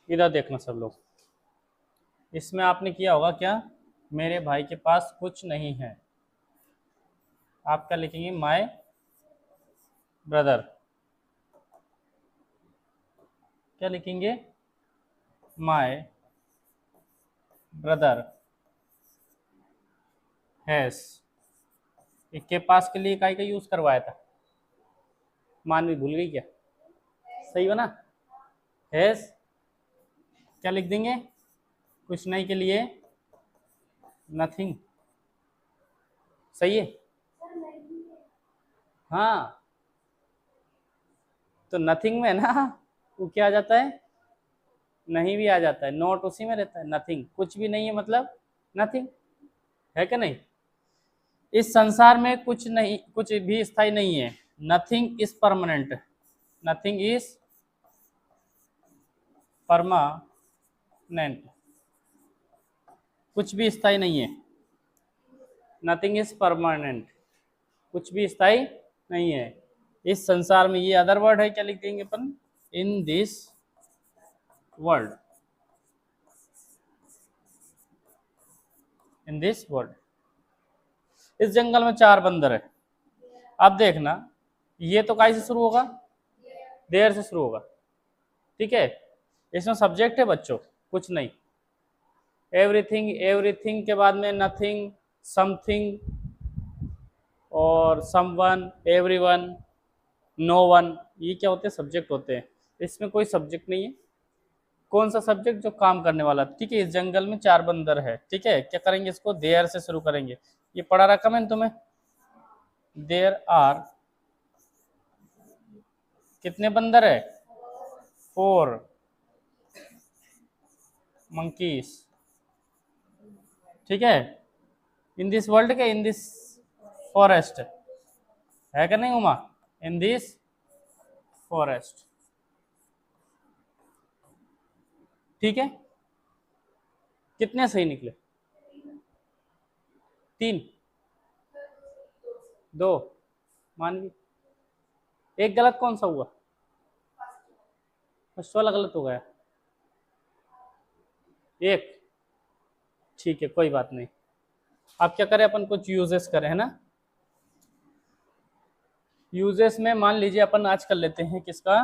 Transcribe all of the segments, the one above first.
इधर देखना सब लोग, इसमें आपने किया होगा क्या, मेरे भाई के पास कुछ नहीं है। आप क्या लिखेंगे, माय ब्रदर, क्या लिखेंगे, माय ब्रदर हैज। के पास के लिए इकाई का यूज करवाया था, मानवी भूल गई क्या, सही बना, हैज, क्या लिख देंगे, कुछ नहीं के लिए नथिंग, सही है। हाँ, तो नथिंग में ना वो क्या आ जाता है, नहीं भी आ जाता है, नॉट उसी में रहता है, नथिंग कुछ भी नहीं है मतलब नथिंग, है क्या नहीं। इस संसार में कुछ नहीं, कुछ भी स्थायी नहीं है, nothing is permanent, nothing is permanent, कुछ भी स्थायी नहीं है, नथिंग इज परमानेंट, कुछ भी स्थायी नहीं है इस संसार में। ये अदर वर्ड है, क्या लिख देंगे अपन, in this world, in this world. इस जंगल में 4 बंदर है। अब देखना, ये तो काय से शुरू होगा, देयर से शुरू होगा, ठीक है। इसमें सब्जेक्ट है बच्चों, कुछ नहीं, एवरीथिंग, एवरीथिंग के बाद में नथिंग, समथिंग और समवन, एवरीवन, नो वन, ये क्या होते हैं, सब्जेक्ट होते हैं। इसमें कोई सब्जेक्ट नहीं है, कौन सा सब्जेक्ट, जो काम करने वाला, ठीक है। इस जंगल में 4 बंदर है, ठीक है, क्या करेंगे, इसको देयर से शुरू करेंगे। ये पढ़ा रखा मैंने तुम्हें, देयर आर, कितने बंदर है, 4 मंकीज, ठीक है, इन दिस वर्ल्ड के, इन दिस फॉरेस्ट, है क्या नहीं उमा, इन दिस फॉरेस्ट, ठीक है। कितने सही निकले, 3, 2, मानवी, एक गलत, कौन सा हुआ, फर्स्ट वाला गलत हो गया, एक, ठीक है, कोई बात नहीं। अब क्या करें अपन, कुछ यूजेस करें, है ना। यूजेस में मान लीजिए अपन आज कर लेते हैं किसका,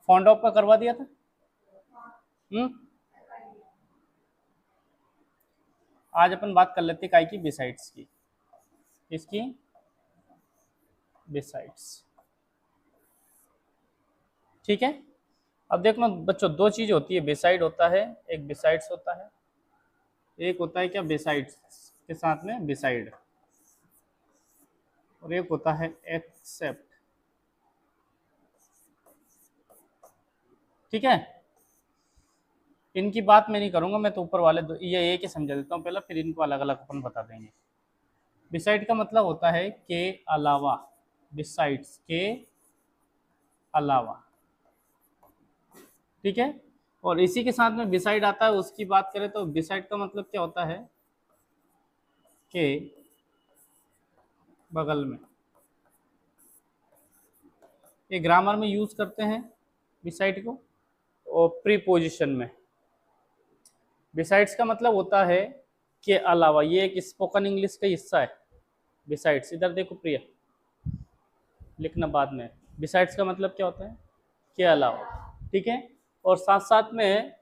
फॉन्ड ऑफ का करवा दिया था। आज अपन बात कर लेते हैं काय की, बिसाइड्स की, इसकी बिसाइड्स, ठीक है। अब देखो बच्चों, 2 चीज होती है, बिसाइड होता है, एक बिसाइड्स होता है, एक होता है क्या, बिसाइड्स के साथ में बिसाइड, और एक होता है एक्सेप्ट, ठीक है। इनकी बात मैं नहीं करूंगा, मैं तो ऊपर वाले ये एक ही समझा देता हूँ पहले, फिर इनको अलग अलग अपन बता देंगे। बिसाइड का मतलब होता है के अलावा, बिसाइड्स, के अलावा, ठीक है। और इसी के साथ में बिसाइड आता है, उसकी बात करें तो बिसाइड का मतलब क्या होता है, के बगल में। ये ग्रामर में यूज करते हैं बिसाइड को, और प्रीपोजिशन में। बिसाइड्स का मतलब होता है के अलावा, ये एक स्पोकन इंग्लिश का हिस्सा है बिसाइड्स। इधर देखो प्रिया, लिखना बाद में, बिसाइड्स का मतलब क्या होता है, के अलावा, ठीक है। और साथ साथ में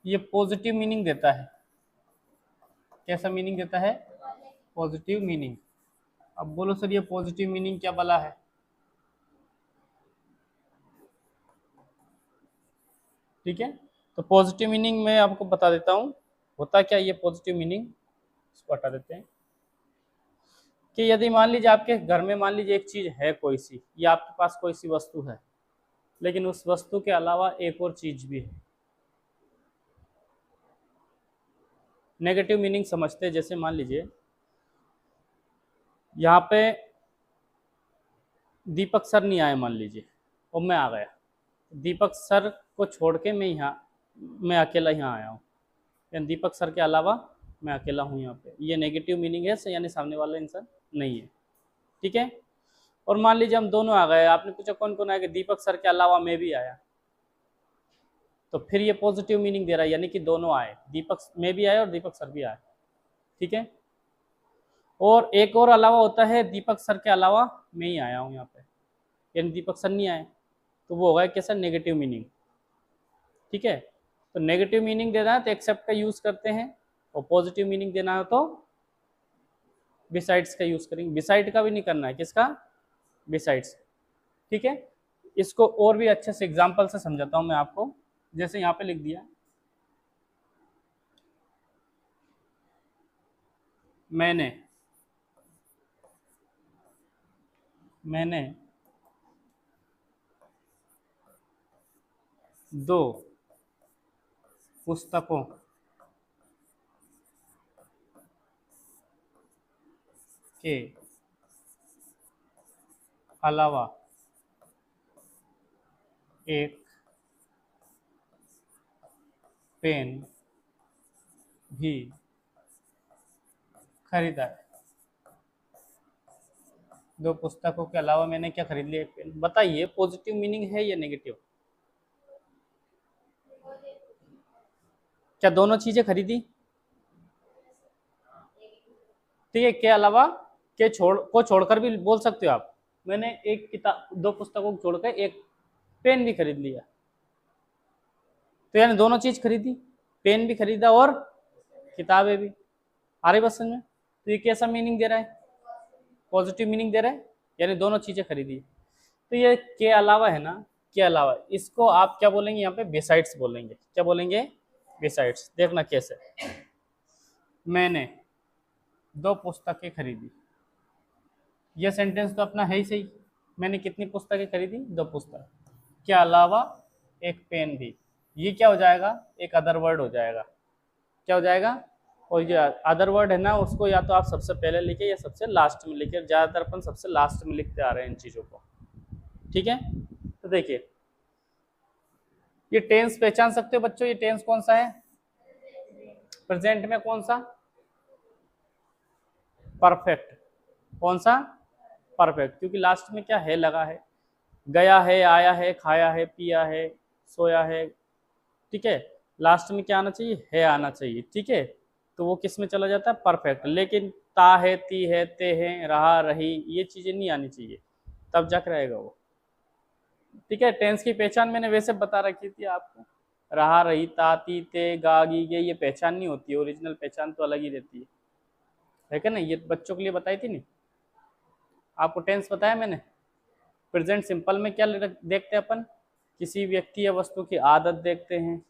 ये पॉजिटिव मीनिंग देता है, कैसा मीनिंग देता है, पॉजिटिव मीनिंग। अब बोलो सर, ये पॉजिटिव मीनिंग क्या बला है, ठीक है। तो पॉजिटिव मीनिंग मैं आपको बता देता हूँ, होता क्या ये पॉजिटिव मीनिंग, इसको हटा देते हैं। कि यदि मान लीजिए आपके घर में, मान लीजिए एक चीज है कोई सी, या आपके पास कोई सी वस्तु है, लेकिन उस वस्तु के अलावा एक और चीज भी है, नेगेटिव मीनिंग समझते हैं। जैसे मान लीजिए यहाँ पे दीपक सर नहीं आए मान लीजिए, और मैं आ गया, दीपक सर को छोड़ के मैं अकेला यहाँ आया हूँ, यानी दीपक सर के अलावा मैं अकेला हूँ यहाँ पे, ये नेगेटिव मीनिंग है, यानी सामने वाला इंसान नहीं है, ठीक है। और मान लीजिए हम दोनों आ गए, आपने पूछा कौन कौन आएगा, दीपक सर के अलावा मैं भी आया, तो फिर ये पॉजिटिव मीनिंग दे रहा है, यानी कि दोनों आए, दीपक में भी आए और दीपक सर भी आए, ठीक है। और एक और अलावा होता है, दीपक सर के अलावा मैं ही आया हूँ यहाँ पे, यानी दीपक सर नहीं आए, तो वो होगा कैसा, नेगेटिव मीनिंग, ठीक है। तो नेगेटिव मीनिंग देना है तो एक्सेप्ट का यूज करते हैं, और पॉजिटिव मीनिंग देना है तो बिसाइड्स का यूज करेंगे। बिसाइड का भी नहीं करना है, किसका, बिसाइड्स, ठीक है। इसको और भी अच्छे से एग्जांपल से समझाता हूं मैं आपको, जैसे यहाँ पे लिख दिया, मैंने दो पुस्तकों के अलावा एक पेन भी खरीदा है। दो पुस्तकों के अलावा मैंने क्या खरीद लिया, एक पेन। बताइए पॉजिटिव मीनिंग है या नेगेटिव, क्या दोनों चीजें खरीदी, ठीक है। के अलावा, के छोड़कर भी बोल सकते हो आप, मैंने एक किताब, दो पुस्तकों को छोड़कर एक पेन भी खरीद लिया, तो यानी दोनों चीज खरीदी, पेन भी खरीदा और किताबें भी। आ रही बात समझ में, तो ये कैसा मीनिंग दे रहा है, पॉजिटिव मीनिंग दे रहा है, यानी दोनों चीजें खरीदी। तो ये के अलावा है ना, के अलावा, इसको आप क्या बोलेंगे यहाँ पे, बिसाइड्स बोलेंगे। क्या बोलेंगे, बिसाइड्स। देखना कैसे, मैंने दो पुस्तकें खरीदी, यह सेंटेंस तो अपना है ही सही, मैंने कितनी पुस्तकें खरीदी, दो पुस्तक, के अलावा एक पेन भी, ये क्या हो जाएगा, एक अदर वर्ड हो जाएगा। क्या हो जाएगा, और ये अदर वर्ड है ना, उसको या तो आप सबसे पहले लिखे या सबसे लास्ट में लिखे, ज्यादातर अपन सबसे लास्ट में लिखते आ रहे हैं इन चीजों को, ठीक है। तो देखिए ये टेंस पहचान सकते हो बच्चों, ये टेंस कौन सा है, प्रेजेंट में कौन सा, परफेक्ट, कौन सा, परफेक्ट, क्योंकि लास्ट में क्या है लगा है, गया है, आया है, खाया है, पिया है, सोया है, ठीक है। लास्ट में क्या आना चाहिए, है आना चाहिए, ठीक है। तो वो किस में चला जाता है, परफेक्ट। लेकिन ता है, ती है, ते है, रहा, रही, ये चीजें नहीं आनी चाहिए, तब जाकर रहेगा वो, ठीक है। टेंस की पहचान मैंने वैसे बता रखी थी आपको, रहा, रही, ता, ती, ते, गा, गी, गे, ये पहचान नहीं होती है, ओरिजिनल पहचान तो अलग ही रहती है क्या, नहीं, ये बच्चों के लिए बताई थी नहीं आपको, टेंस बताया मैंने। प्रेजेंट सिंपल में क्या देखते हैं अपन, किसी व्यक्ति या वस्तु की आदत देखते हैं,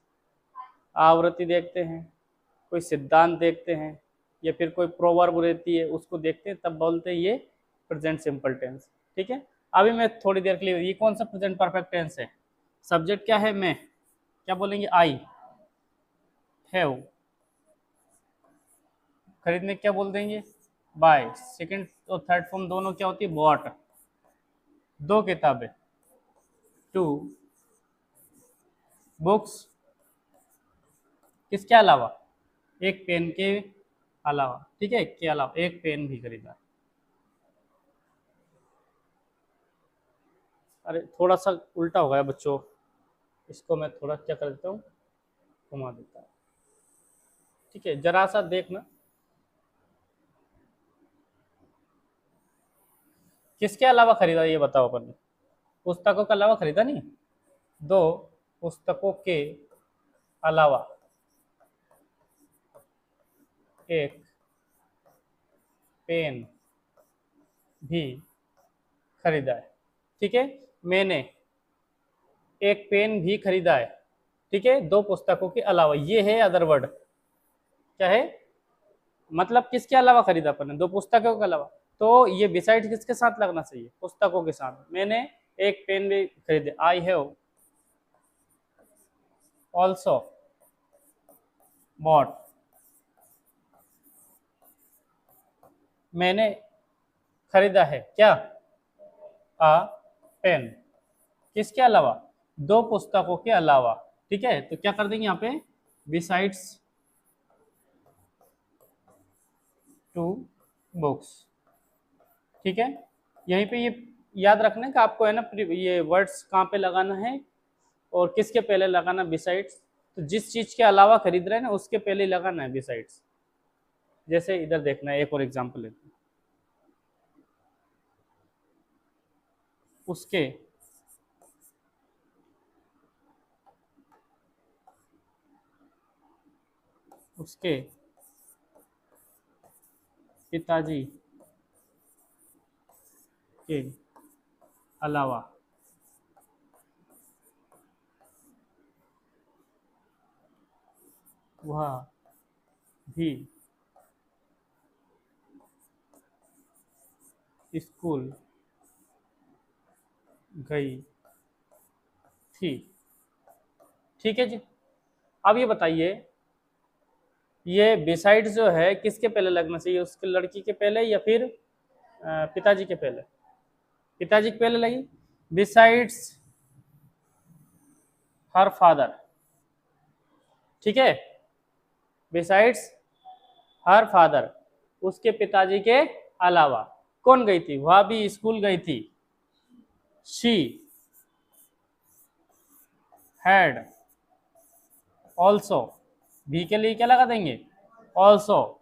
आवृत्ति देखते हैं, कोई सिद्धांत देखते हैं, या फिर कोई प्रोवर्ब रहती है उसको देखते हैं, तब बोलते हैं ये प्रेजेंट सिंपल टेंस, ठीक है। अभी मैं थोड़ी देर के लिए, ये कौन सा प्रेजेंट परफेक्ट टेंस है, सब्जेक्ट क्या है, मैं, क्या बोलेंगे, आई हैव, खरीदने क्या बोल देंगे, बाय, सेकंड और थर्ड फॉर्म दोनों क्या होती है, बॉट, दो किताबें, टू बुक्स, किसके अलावा, एक पेन के अलावा, ठीक है, के अलावा एक पेन भी खरीदा। अरे थोड़ा सा उल्टा हो गया बच्चों, इसको मैं थोड़ा क्या कर देता हूँ, घुमा देता हूँ, ठीक है, जरा सा देखना, किसके अलावा खरीदा ये बताओ अपन ने, पुस्तकों के अलावा खरीदा नहीं, दो पुस्तकों के अलावा एक पेन भी खरीदा है, ठीक है। मैंने एक पेन भी खरीदा है, ठीक है, दो पुस्तकों के अलावा, ये है अदर वर्ड, क्या है, मतलब किसके अलावा खरीदा अपन ने, दो पुस्तकों के अलावा, तो ये बिसाइड किसके साथ लगना चाहिए, पुस्तकों के साथ। मैंने एक पेन भी खरीदे, आई हैव ऑल्सो बॉट, मैंने खरीदा है क्या, आ पेन, किसके अलावा, दो पुस्तकों के अलावा, ठीक है। तो क्या कर देंगे यहाँ पे, बिसाइड्स टू बुक्स, ठीक है। यहीं पे ये याद रखना कि आपको है ना ये वर्ड्स कहाँ पे लगाना है और किसके पहले लगाना, बिसाइड्स। तो जिस चीज के अलावा खरीद रहे हैं ना उसके पहले ही लगाना है बिसाइड्स। जैसे इधर देखना है, एक और एग्जांपल लेते हैं। उसके उसके पिताजी के अलावा वह भी स्कूल गई थी। ठीक है जी। अब ये बताइए, ये बिसाइड्स जो है किसके पहले लगना चाहिए, उसके लड़की के पहले या फिर पिताजी के पहले? पिताजी के पहले लगी। बिसाइड्स हर फादर, ठीक है, बिसाइड्स हर फादर, उसके पिताजी के अलावा कौन गई थी? वह भी स्कूल गई थी। शी हैड ऑल्सो, भी के लिए क्या लगा देंगे? Also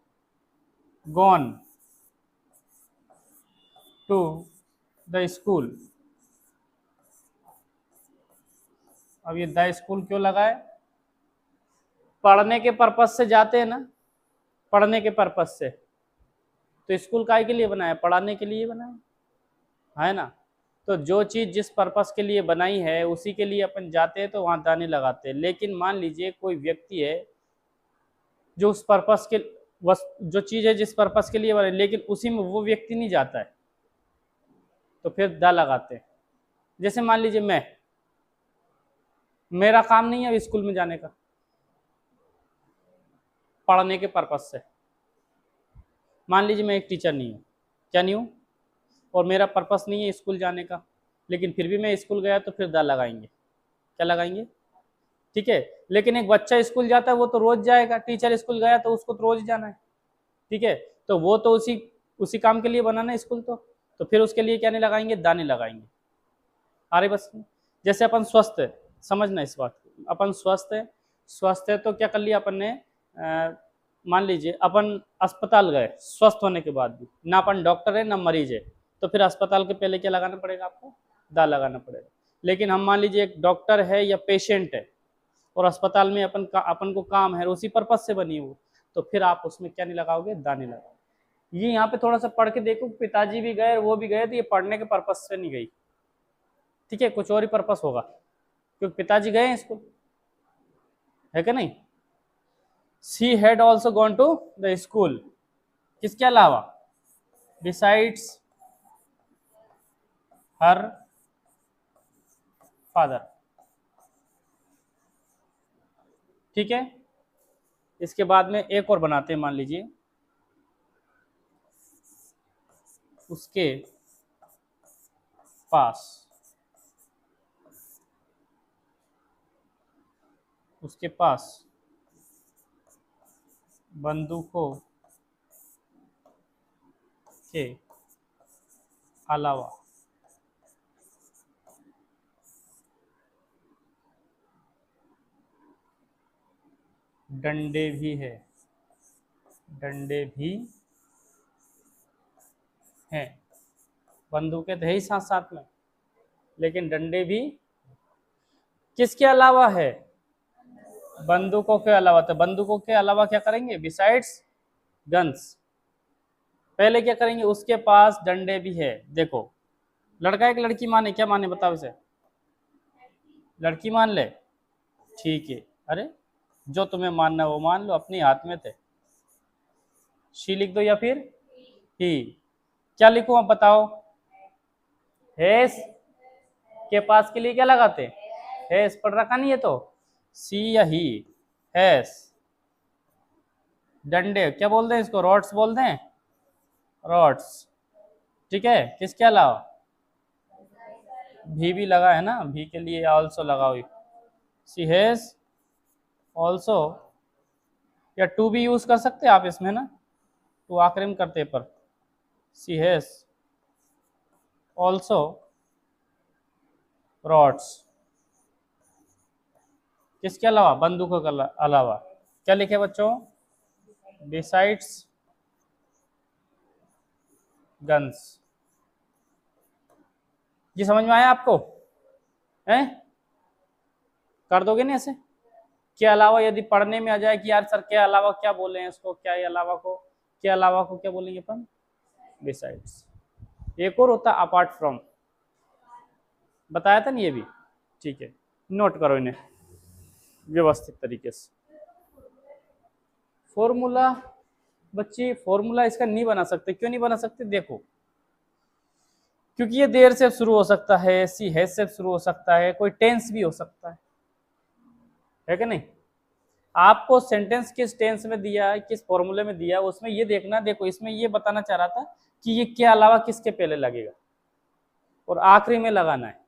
gone to the school. अब ये द स्कूल क्यों लगा है? पढ़ने के पर्पज से जाते हैं ना, पढ़ने के पर्पज से। तो स्कूल काय के लिए बनाया? पढ़ाने के लिए बनाया है ना। तो जो चीज जिस पर्पस के लिए बनाई है उसी के लिए अपन जाते हैं तो वहां दाने लगाते हैं। लेकिन मान लीजिए कोई व्यक्ति है जो उस पर्पस के जो चीज है जिस पर्पस के लिए बने, लेकिन उसी में वो व्यक्ति नहीं जाता है तो फिर दा लगाते हैं। जैसे मान लीजिए मेरा काम नहीं है अब स्कूल में जाने का, पढ़ने के पर्पस से। मान लीजिए मैं एक टीचर नहीं हूँ, क्या नहीं हूँ, और मेरा पर्पस नहीं है स्कूल जाने का, लेकिन फिर भी मैं स्कूल गया तो फिर दा लगाएंगे। क्या लगाएंगे? ठीक है। लेकिन एक बच्चा स्कूल जाता है वो तो रोज जाएगा, टीचर स्कूल गया तो उसको तो रोज जाना है। ठीक है। तो वो तो उसी उसी काम के लिए बनाना है स्कूल, तो फिर उसके लिए क्या नहीं लगाएंगे? दाने लगाएंगे। अरे बस, जैसे अपन स्वस्थ है, समझना इस बात को, अपन स्वस्थ है तो क्या कर लिया अपन ने, मान लीजिए अपन अस्पताल गए स्वस्थ होने के बाद भी, ना अपन डॉक्टर है ना मरीज है, तो फिर अस्पताल के पहले क्या लगाना पड़ेगा? आपको दा लगाना पड़ेगा। लेकिन हम मान लीजिए एक डॉक्टर है या पेशेंट है और अस्पताल में अपन को काम है, उसी पर्पज से बनी हो, तो फिर आप उसमें क्या नहीं लगाओगे? दाने लगाओगे। ये यहाँ पे थोड़ा सा पढ़ के देखो, पिताजी भी गए और वो भी गए, तो ये पढ़ने के पर्पज से नहीं गई, ठीक है, कुछ और ही पर्पस होगा, क्योंकि पिताजी गए हैं स्कूल, है क्या नहीं? She had also gone to the school, किसके अलावा? Besides her father. ठीक है। इसके बाद में एक और बनाते हैं, मान लीजिए उसके पास बंदूकों के अलावा डंडे भी है, डंडे भी हैं। बंदूकें तो है ही साथ साथ में, लेकिन डंडे भी किसके अलावा है? बंदूकों के अलावा। तो बंदूकों के अलावा क्या करेंगे? Besides guns. पहले क्या करेंगे? उसके पास डंडे भी है। देखो, लड़का एक लड़की माने, क्या माने बताओ इसे? लड़की मान ले, ठीक है। अरे जो तुम्हें मानना है वो मान लो, अपने हाथ में थे। शी लिख दो या फिर ही, क्या लिखूं अब बताओ? हेस के पास के लिए क्या लगाते हैं? हैज पढ़ रखा नहीं है तो सी या ही, हैज। डंडे क्या बोलते हैं इसको? रॉड्स बोलते हैं, रॉड्स। ठीक है। किसके अलावा? भी लगा है ना, भी के लिए ऑल्सो लगा हुई। सी हैज ऑल्सो, या टू भी यूज कर सकते हैं आप इसमें ना, तो आखिरी में करते पर सी हैज ऑल्सो रॉड्स, किसके अलावा, बंदूकों के अलावा। क्या लिखे बच्चों, बिसाइड्स गन्स। ये समझ में आया आपको, हैं? कर दोगे ना ऐसे, के अलावा यदि पढ़ने में आ जाए कि यार सर के अलावा क्या बोले हैं इसको, क्या अलावा को, के अलावा को क्या बोलेंगे अपन, बिसाइड्स। एक और होता अपार्ट फ्रॉम, बताया था ना ये भी, ठीक है, नोट करो इन्हें व्यवस्थित तरीके से। फॉर्मूला बच्चे, फॉर्मूला इसका नहीं बना सकते, क्यों नहीं बना सकते, देखो क्योंकि ये देर से शुरू हो सकता है, सी हैज से शुरू हो सकता है, कोई टेंस भी हो सकता है कि नहीं। आपको सेंटेंस किस टेंस में दिया है, किस फॉर्मूले में दिया है, उसमें ये देखना। देखो इसमें ये बताना चाह रहा था कि ये के अलावा किसके पहले लगेगा और आखिरी में लगाना है,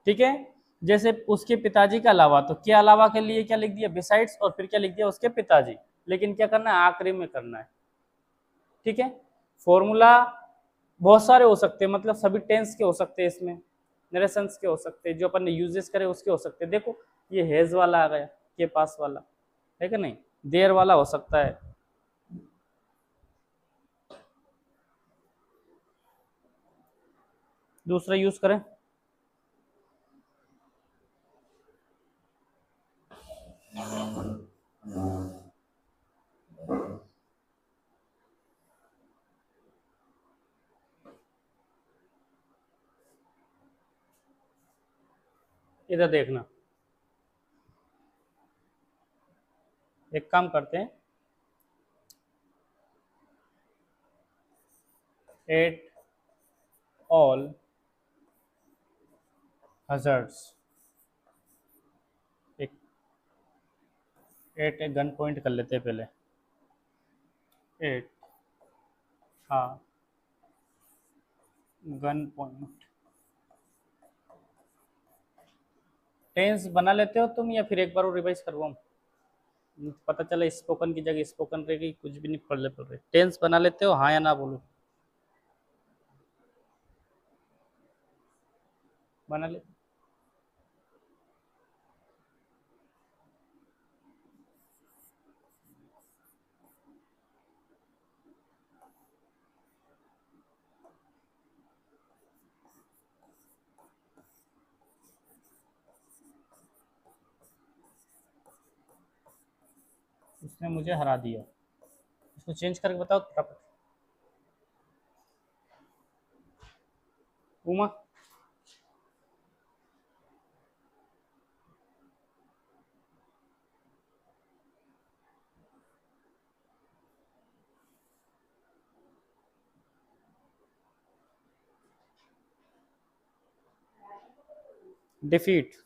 ठीक है। जैसे उसके पिताजी के अलावा, तो के अलावा के लिए क्या लिख दिया, बिसाइड्स, और फिर क्या लिख दिया, उसके पिताजी, लेकिन क्या करना है, आखिरी में करना है, ठीक है। फॉर्मूला बहुत सारे हो सकते हैं, मतलब सभी टेंस के हो सकते हैं, इसमें नरेशंस के हो सकते हैं, जो अपन ने यूजेस करे उसके हो सकते हैं। देखो ये हैज वाला आ गया, के पास वाला है कि नहीं, देर वाला हो सकता है, दूसरा यूज करें। इधर देखना, एक काम करते हैं, एट ऑल हजर्ड्स, एक एट एक गन पॉइंट कर लेते हैं पहले, एट, हाँ गन पॉइंट। टेंस बना लेते हो तुम, या फिर एक बार और रिवाइज करवाऊँ, पता चला स्पोकन की जगह स्पोकन रह गई, कुछ भी नहीं पढ़ रहे। टेंस बना लेते हो, हाँ या ना बोलो, बना ले। उसने मुझे हरा दिया, इसको चेंज करके बताओ फटाफट। उमा, डिफीट,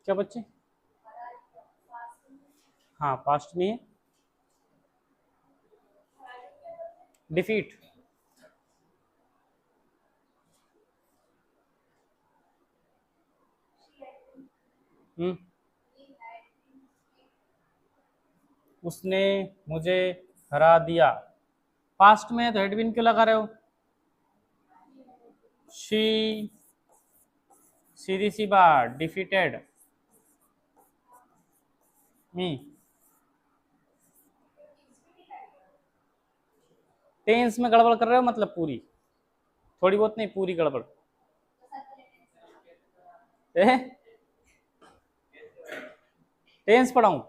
क्या बच्चे, हाँ पास्ट में है, डिफीट, हम्म, उसने मुझे हरा दिया, पास्ट में है तो हेड बीन क्यों लगा रहे हो, शी, सीधी सी बात, डिफीटेड मी। टेंस में गड़बड़ कर रहे हो, मतलब पूरी, थोड़ी बहुत नहीं, पूरी गड़बड़। टेंस पढ़ाऊं,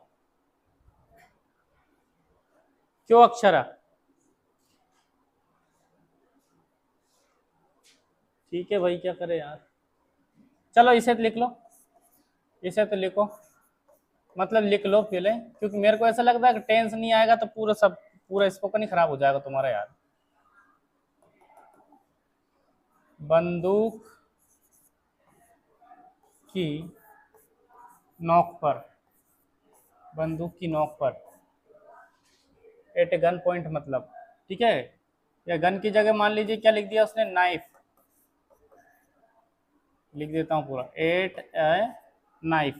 क्यों अक्षरा, ठीक है भाई, क्या करे यार, चलो इसे तो लिख लो, इसे तो लिखो, मतलब लिख लो पहले, क्योंकि मेरे को ऐसा लगता है कि टेंस नहीं आएगा तो पूरा सब, पूरा स्पोकन ही खराब हो जाएगा तुम्हारा यार। बंदूक की नोक पर, बंदूक की नोक पर, एट ए गन पॉइंट मतलब, ठीक है। या गन की जगह मान लीजिए क्या लिख दिया उसने, नाइफ, लिख देता हूँ पूरा, एट ए नाइफ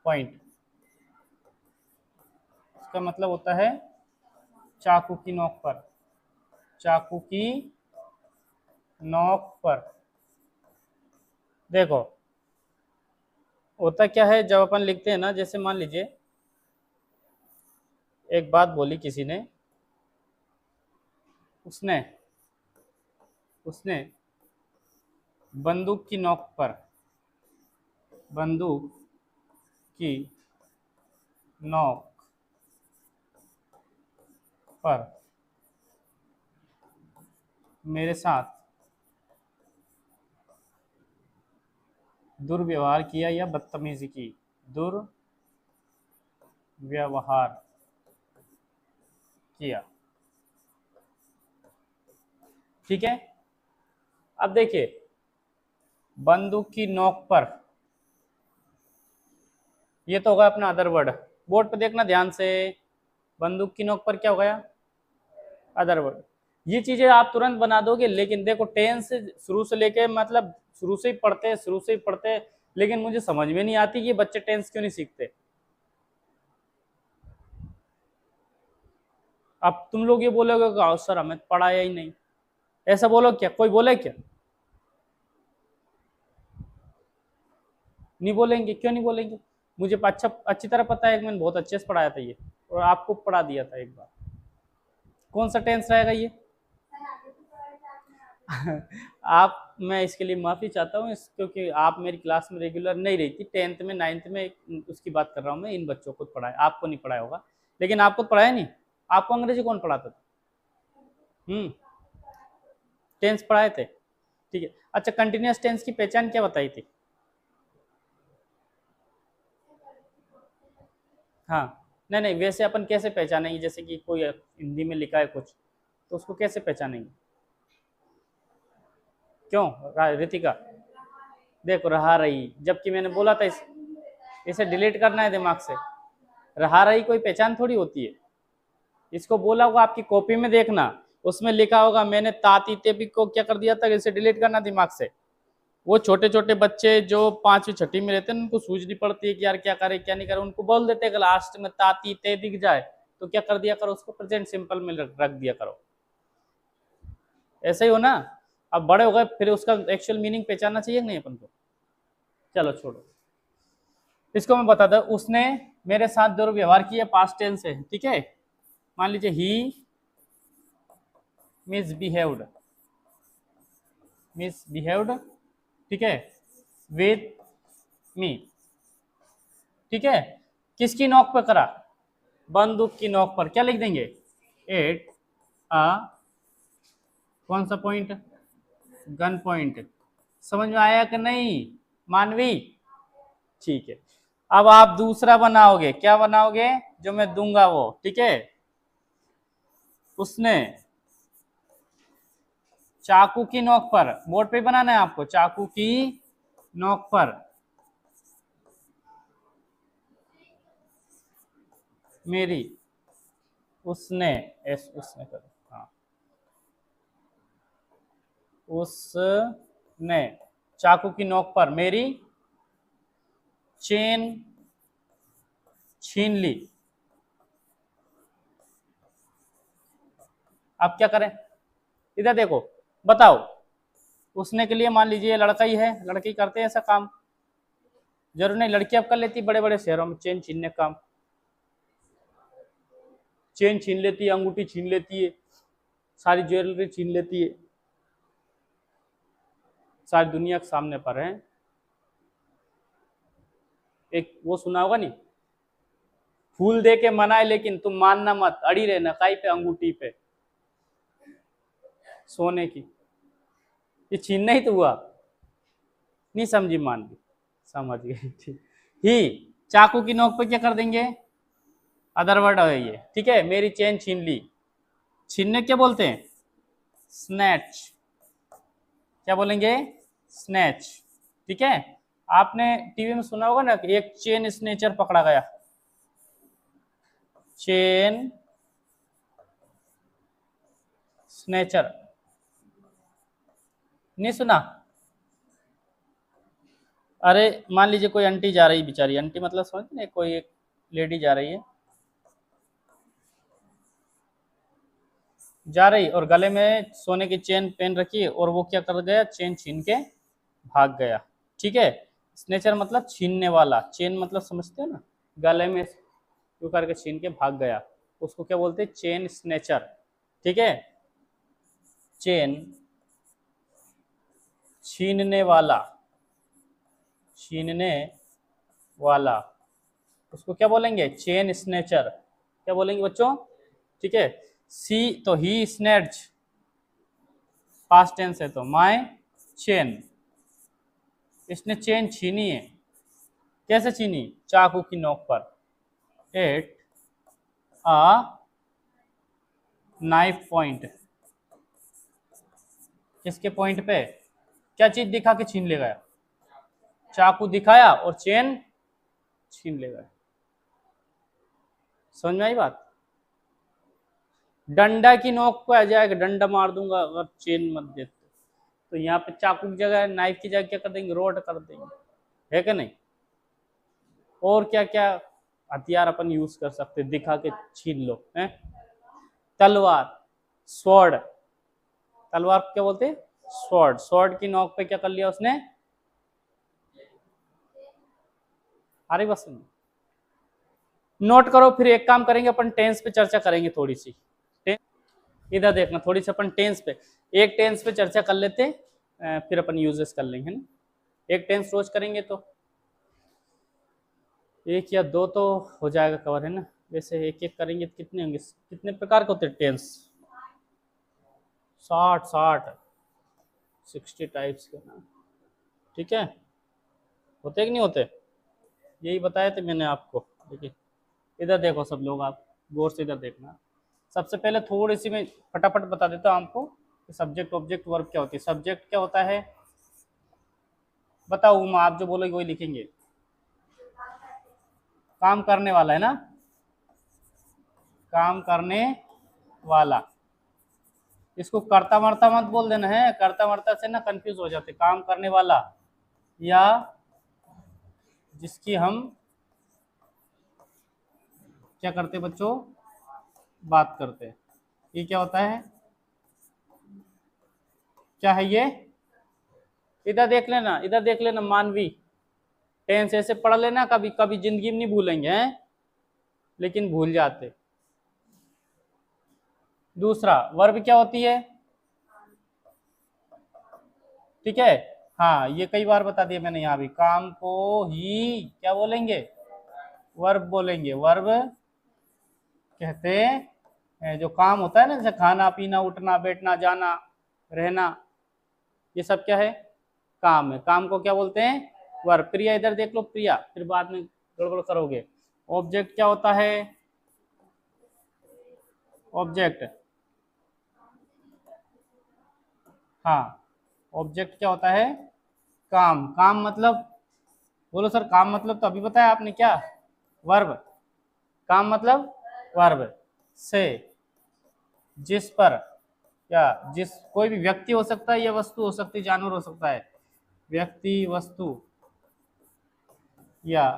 पॉइंट, इसका मतलब होता है चाकू की नोक पर, चाकू की नोक पर। देखो होता क्या है जब अपन लिखते हैं ना, जैसे मान लीजिए एक बात बोली किसी ने, उसने उसने बंदूक की नोक पर, बंदूक की नोक पर मेरे साथ दुर्व्यवहार किया या बदतमीजी की, दुर्व्यवहार किया, ठीक है। अब देखिए बंदूक की नोक पर, ये तो होगा अपना अदर वर्ड, बोर्ड पे देखना ध्यान से, बंदूक की नोक पर क्या हो गया, अदर वर्ड। ये चीजें आप तुरंत बना दोगे, लेकिन देखो टेंस शुरू से लेके मतलब शुरू से ही पढ़ते, शुरू से ही पढ़ते, लेकिन मुझे समझ में नहीं आती कि बच्चे टेंस क्यों नहीं सीखते। अब तुम लोग ये बोलोगे कि सर हमें पढ़ाया ही नहीं, ऐसा बोलो क्या, कोई बोले क्या, नहीं बोलेंगे, क्यों नहीं बोलेंगे। मुझे अच्छी तरह पता है कि मैंने बहुत अच्छे से पढ़ाया था ये, और आपको पढ़ा दिया था एक बार। कौन सा टेंस रहेगा ये आप, मैं इसके लिए माफ़ी चाहता हूँ क्योंकि आप मेरी क्लास में रेगुलर नहीं रही थी, 10th में 9th में, उसकी बात कर रहा हूँ मैं, इन बच्चों को पढ़ाया, आपको नहीं पढ़ाया होगा, लेकिन आपको पढ़ाया नहीं, आपको अंग्रेजी कौन पढ़ाता था, टेंस पढ़ाए थे, ठीक है। अच्छा कंटिन्यूस टेंस की पहचान क्या बताई थी, हाँ, नहीं नहीं वैसे अपन कैसे पहचानेंगे, जैसे कि कोई हिंदी में लिखा है कुछ, तो उसको कैसे पहचानेंगे, क्यों रितिका, देखो रहा रही, जबकि मैंने बोला था इसे डिलीट करना है दिमाग से, रहा रही कोई पहचान थोड़ी होती है, इसको बोला होगा आपकी कॉपी में देखना, उसमें लिखा होगा मैंने ताती भी को क्या कर दिया था, इसे डिलीट करना दिमाग से। वो छोटे छोटे बच्चे जो 5वीं 6वीं में रहते हैं उनको सूझ नहीं पड़ती है कि यार क्या करे क्या नहीं करे, उनको बोल देते हैं कि लास्ट में ताती ते दिख जाए तो क्या कर दिया करो, उसको प्रेजेंट सिंपल में रख दिया करो, ऐसे ही हो ना। अब बड़े हो गए फिर उसका एक्चुअल मीनिंग पहचानना चाहिए नहीं अपन को, चलो छोड़ो, इसको मैं बता दूं, उसने मेरे साथ दुर्व्यवहार किया, पास्ट टेंस है, ठीक है। मान लीजिए ही मिसबिहेव्ड, मिसबिहेव्ड, ठीक है, विथ मी, ठीक है। किसकी नोक पर करा, बंदूक की नोक पर, क्या लिख देंगे, एट आ, कौन सा पॉइंट, गन पॉइंट, समझ में आया कि नहीं मानवी, ठीक है। अब आप दूसरा बनाओगे, क्या बनाओगे, जो मैं दूंगा वो, ठीक है। उसने चाकू की नोक पर, बोर्ड पे बनाना है आपको, चाकू की नोक पर मेरी, उसने उसने कर, हाँ, उसने चाकू की नोक पर मेरी चेन छीन ली। अब क्या करें, इधर देखो, बताओ, उसने के लिए मान लीजिए लड़का ही है, लड़की करते हैं ऐसा काम, जरूर नहीं, लड़की अब कर लेती बड़े बड़े शहरों में चेन छीनने का काम, चेन छीन लेती है, अंगूठी छीन लेती है, सारी ज्वेलरी छीन लेती है, सारी दुनिया के सामने पर है। एक वो सुना होगा नहीं, फूल दे के मनाए लेकिन तुम मानना मत, अड़ी रहना काई पे, अंगूठी पे सोने की, ये छीनना ही तो हुआ, नहीं समझी मान ली, समझ गए, ठीक। ही चाकू की नोक पे क्या कर देंगे, अदर वर्ड है ये, ठीक है, मेरी चेन छीन ली, छीनने क्या बोलते हैं, स्नैच, क्या बोलेंगे, स्नैच, ठीक है। आपने टीवी में सुना होगा ना कि एक चेन स्नेचर पकड़ा गया, चेन स्नेचर। नहीं सुना? अरे मान लीजिए कोई आंटी जा रही, बेचारी आंटी मतलब समझ नहीं, कोई एक लेडी जा रही है, और गले में सोने की चेन पहन रखी है, और वो क्या कर गया, चेन छीन के भाग गया। ठीक है, स्नेचर मतलब छीनने वाला, चेन मतलब समझते हो ना, गले में यूं करके छीन के भाग गया, उसको क्या बोलते हैं, चेन स्नेचर। ठीक है, चेन छीनने वाला, छीनने वाला, उसको क्या बोलेंगे, चेन स्नेचर। क्या बोलेंगे बच्चों? ठीक है, सी तो ही स्नेच, पास्ट टेंस है तो माय चेन, इसने चेन छीनी है। कैसे छीनी? चाकू की नोक पर, एट अ नाइफ पॉइंट। किसके पॉइंट पे? क्या चीज दिखा के छीन ले गया? चाकू दिखाया और चेन छीन ले गया। समझ में आई बात? डंडा की नोक पे आ जाएगा, डंडा मार दूंगा अगर चेन मत दे तो यहाँ पे चाकू की जगह, नाइफ की जगह क्या कर देंगे, रोड कर देंगे, है कि नहीं? और क्या क्या हथियार अपन यूज कर सकते, दिखा के छीन लो, है? तलवार, स्वॉर्ड, तलवार क्या बोलते हैं, स्वॉर्ड। स्वॉर्ड की नोक पे क्या कर लिया उसने? अरे बस नोट करो, फिर एक काम करेंगे अपन, टेंस पे चर्चा करेंगे थोड़ी सी। इधर देखना, थोड़ी सी अपन टेंस पे, एक टेंस पे चर्चा कर लेते हैं, फिर अपन यूजेस कर लेंगे, है ना? एक टेंस रोज करेंगे तो एक या दो तो हो जाएगा कवर, है ना? वैसे एक एक करेंगे तो कितने होंगे, कितने प्रकार के होते हैं टेंस? 60 60 टाइप्स के ना। ठीक है, होते कि नहीं होते? यही बताए थे मैंने आपको। देखिए इधर देखो सब लोग, आप गौर से इधर देखना। सबसे पहले थोड़ी सी मैं फटाफट बता देता हूँ आपको कि सब्जेक्ट ऑब्जेक्ट वर्ब क्या होती है। सब्जेक्ट क्या होता है बताओ, आप जो बोलोगे वही लिखेंगे। काम करने वाला, है ना? काम करने वाला, इसको कर्ता मर्ता मत बोल देना है, कर्ता मर्ता से ना कंफ्यूज हो जाते। काम करने वाला या जिसकी हम क्या करते बच्चों, बात करते हैं, ये क्या होता है, क्या है ये? इधर देख लेना, इधर देख लेना, मानवी टेंस ऐसे पढ़ लेना, कभी कभी जिंदगी में नहीं भूलेंगे, हैं? लेकिन भूल जाते। दूसरा वर्ब क्या होती है? ठीक है, हाँ ये कई बार बता दिया मैंने, यहाँ भी काम को ही क्या बोलेंगे, वर्ब बोलेंगे। वर्ब कहते हैं जो काम होता है ना, जैसे खाना पीना, उठना बैठना, जाना रहना, ये सब क्या है, काम है। काम को क्या बोलते हैं, वर्ब। प्रिया इधर देख लो, प्रिया, फिर बाद में गड़बड़ करोगे। ऑब्जेक्ट क्या होता है? ऑब्जेक्ट, हाँ ऑब्जेक्ट क्या होता है, काम। काम मतलब, बोलो सर काम मतलब, तो अभी बताया आपने क्या, वर्ब। काम मतलब वर्ब से जिस पर, या जिस, कोई भी व्यक्ति हो सकता है या वस्तु हो सकती है, जानवर हो सकता है, व्यक्ति वस्तु या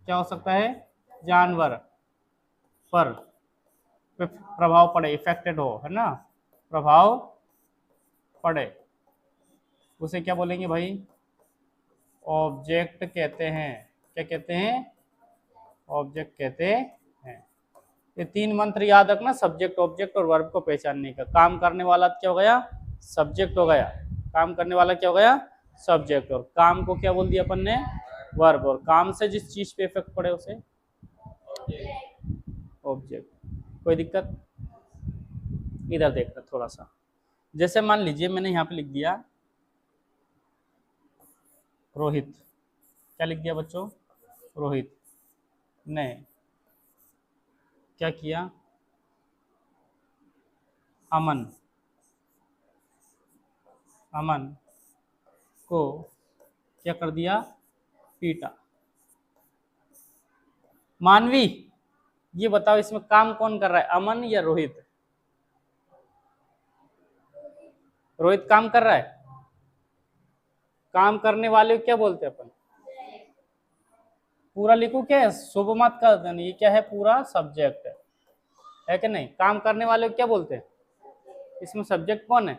क्या हो सकता है, जानवर पर प्रभाव पड़े, इफेक्टेड हो, है ना, प्रभाव पड़े, उसे क्या बोलेंगे भाई, ऑब्जेक्ट कहते हैं। क्या कहते हैं? ऑब्जेक्ट कहते हैं। ये तीन मंत्र याद रखना, सब्जेक्ट ऑब्जेक्ट और वर्ब को पहचानने का। काम करने वाला क्या हो गया, सब्जेक्ट हो गया। काम करने वाला क्या हो गया, सब्जेक्ट। और काम को क्या बोल दिया अपन ने, वर्ब। और काम से जिस चीज पे इफेक्ट पड़े उसे ऑब्जेक्ट। कोई दिक्कत? इधर देखना थोड़ा सा, जैसे मान लीजिए मैंने यहाँ पे लिख दिया रोहित। क्या लिख दिया बच्चों, रोहित ने क्या किया, अमन, अमन को क्या कर दिया, पीटा। मानवी ये बताओ इसमें काम कौन कर रहा है, अमन या रोहित? रोहित काम कर रहा है। काम करने वाले को क्या बोलते हैं अपन? पूरा लिखो क्या है, शुभ मत कर देना, ये क्या है, पूरा सब्जेक्ट है कि नहीं? काम करने वाले को क्या बोलते हैं? इसमें सब्जेक्ट कौन है?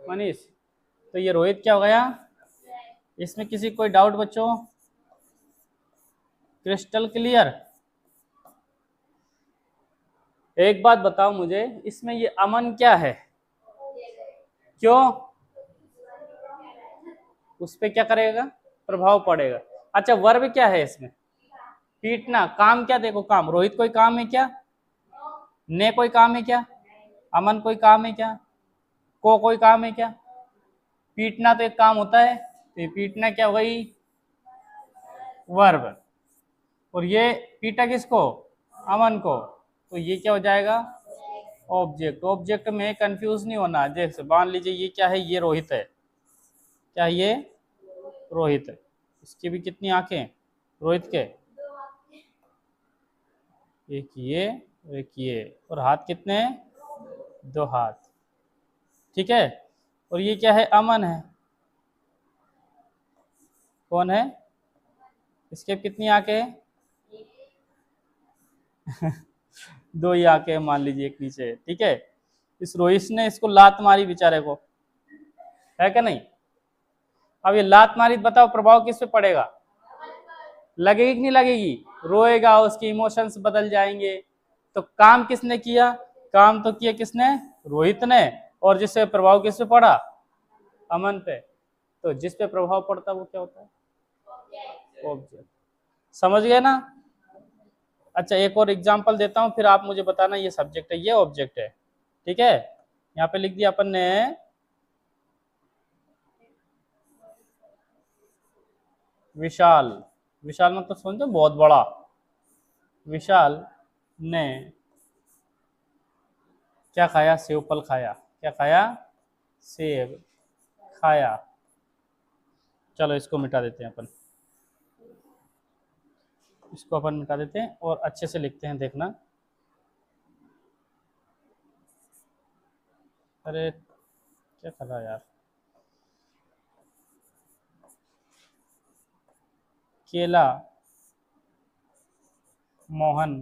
मनीष। तो ये रोहित क्या हो गया? इसमें किसी कोई डाउट बच्चों? Crystal clear. एक बात बताओ मुझे, इसमें ये अमन क्या है? क्यों? उस पे क्या करेगा? प्रभाव पड़ेगा। अच्छा, वर्ब क्या है इसमें? पीटना। काम क्या? देखो काम, रोहित कोई काम है क्या? ने कोई काम है क्या? अमन कोई काम है क्या? को कोई काम है क्या? पीटना तो एक काम होता है, तो ये पीटना क्या हो गई? वर्ब। और ये पीटा किसको? अमन को। तो ये क्या हो जाएगा? ऑब्जेक्ट। ऑब्जेक्ट में कंफ्यूज नहीं होना। जैसे मान लीजिए ये क्या है, ये रोहित है। क्या ये? रोहित है। इसकी भी कितनी आंखें? रोहित के एक ये एक ये, और हाथ कितने हैं? 2 हाथ। ठीक है। और ये क्या है? अमन है। कौन है? इसके कितनी आंखें हैं? 2 ही आंखें हैं, मान लीजिए, एक नीचे है। ठीक है। इस रोहित ने इसको लात मारी बेचारे को, है क्या नहीं? अब ये लात मारी, बताओ प्रभाव किस पे पड़ेगा? लगेगी कि नहीं लगेगी? रोएगा, उसके इमोशंस बदल जाएंगे। तो काम किसने किया? काम तो किया किसने? रोहित ने। और जिससे प्रभाव किस पे पड़ा? अमन पे। तो जिस पे प्रभाव पड़ता है वो क्या होता है? ऑब्जेक्ट। समझ गए ना? अच्छा, एक और एग्जांपल देता हूं, फिर आप मुझे बताना ये सब्जेक्ट है ये ऑब्जेक्ट है। ठीक है। यहाँ पे लिख दिया अपन ने, विशाल। विशाल मतलब समझो बहुत बड़ा। विशाल ने क्या खाया? सेब फल खाया। क्या खाया? सेब खाया। चलो इसको मिटा देते हैं अपन, इसको अपन मिटा देते हैं और अच्छे से लिखते हैं, देखना। अरे क्या कर रहा है यार? केला मोहन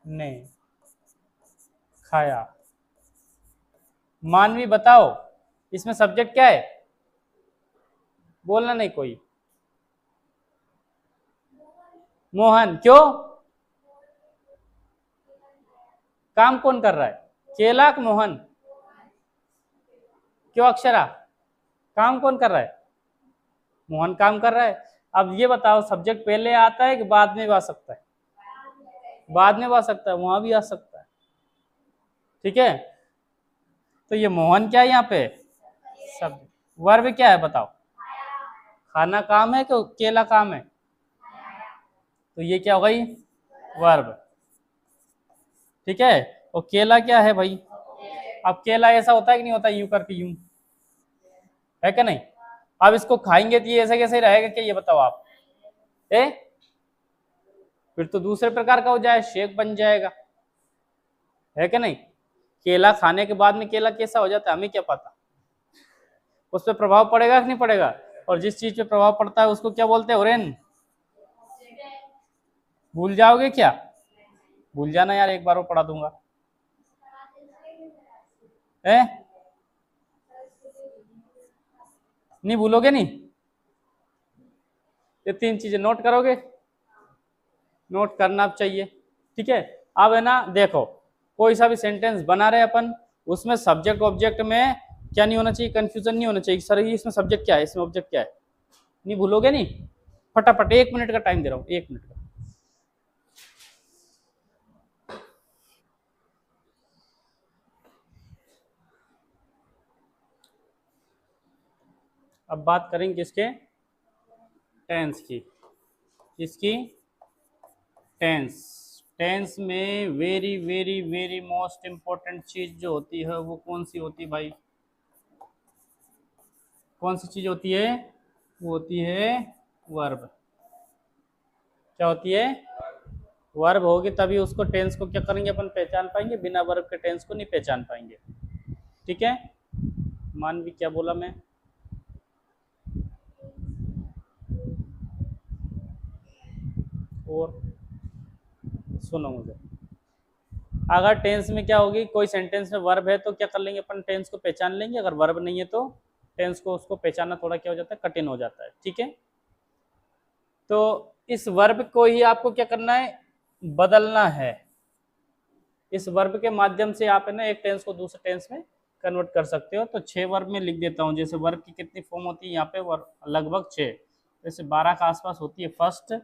ने खाया। मानवी बताओ, इसमें सब्जेक्ट क्या है? बोलना नहीं कोई। मोहन। क्यों? काम कौन कर रहा है? केला का मोहन। क्यों अक्षरा? काम कौन कर रहा है? मोहन काम कर रहा है। अब ये बताओ, सब्जेक्ट पहले आता है कि बाद में भी आ सकता है? बाद में भी आ सकता है, वहां भी आ सकता है। ठीक है। तो ये मोहन क्या है यहाँ पे? सब। वर्ब क्या है बताओ? खाना काम है कि केला काम है? तो ये क्या हो गई? वर्ब। ठीक है। और केला क्या है भाई? अब केला ऐसा होता है कि नहीं होता, यूं करके यूं, है क्या नहीं? अब इसको खाएंगे तो ये ऐसे कैसे रहेगा, क्या ये बताओ आप? ए? फिर तो दूसरे प्रकार का हो जाए, शेक बन जाएगा, है क्या नहीं? केला खाने के बाद में केला कैसा हो जाता है हमें क्या पता? उस पर प्रभाव पड़ेगा कि नहीं पड़ेगा? और जिस चीज पे प्रभाव पड़ता है उसको क्या बोलते हैं? ओरेन। भूल जाओगे क्या? भूल जाना यार, एक बार वो पढ़ा दूंगा। है? नहीं भूलोगे? नहीं? ये 3 चीजें नोट करोगे? नोट करना चाहिए। ठीक है। अब है ना, देखो, कोई सा भी सेंटेंस बना रहे अपन, उसमें सब्जेक्ट ऑब्जेक्ट में क्या नहीं होना चाहिए? कंफ्यूजन नहीं होना चाहिए। सर इसमें सब्जेक्ट क्या है, इसमें ऑब्जेक्ट क्या है? नहीं भूलोगे? नहीं? फटाफट 1 मिनट का टाइम दे रहा हूँ, 1 मिनट का। अब बात करेंगे किसके? टेंस की। किसकी? टेंस। टेंस में very very very most important चीज जो होती है वो कौन सी होती है भाई? कौन सी चीज होती है? वो होती है वर्ब। क्या होती है? वर्ब होगी तभी उसको टेंस को क्या करेंगे अपन पहचान पाएंगे, बिना वर्ब के टेंस को नहीं पहचान पाएंगे। ठीक है, मानवी क्या बोला मैं? और सुनो मुझे, अगर टेंस में क्या होगी, कोई सेंटेंस में वर्ब है तो क्या कर लेंगे अपन, टेंस को पहचान लेंगे। अगर वर्ब नहीं है तो टेंस को उसको पहचानना थोड़ा क्या हो जाता है, कठिन हो जाता है। ठीक है, तो इस वर्ब को ही आपको क्या करना है, बदलना है। इस वर्ब के माध्यम से आप है ना एक टेंस को दूसरे टेंस में कन्वर्ट कर सकते हो। तो 6 वर्ब में लिख देता हूँ। जैसे वर्ब की कितनी फॉर्म होती है यहाँ पे, वर्ब लगभग 6, जैसे 12 के आसपास होती है। First,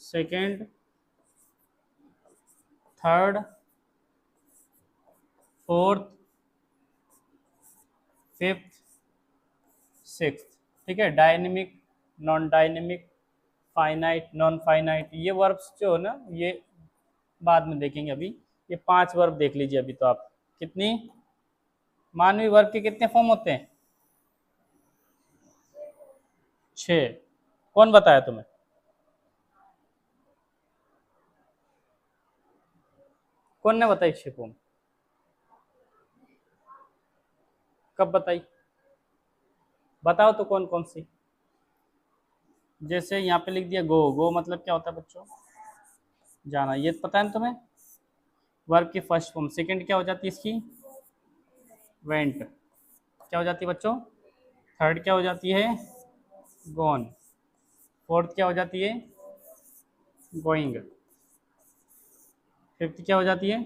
second, third, fourth, fifth, sixth. ठीक है, dynamic, non dynamic, finite, non finite, ये वर्ब्स जो है ना ये बाद में देखेंगे। अभी ये 5 वर्ब देख लीजिए अभी। तो आप कितनी, मानवी वर्ब के कितने फॉर्म होते हैं? 6। कौन बताया तुम्हें? कौन ने बताई 6 फॉर्म? कब बताई? बताओ तो कौन कौन सी। जैसे यहाँ पे लिख दिया गो, गो मतलब क्या होता है बच्चों? जाना, ये पता है ना तुम्हें? वर्ब की फर्स्ट फॉर्म। सेकंड क्या हो जाती है इसकी? वेंट। क्या हो जाती है बच्चों? थर्ड क्या हो जाती है? गॉन। फोर्थ क्या हो जाती है? गोइंग। फिफ्थ क्या हो जाती है?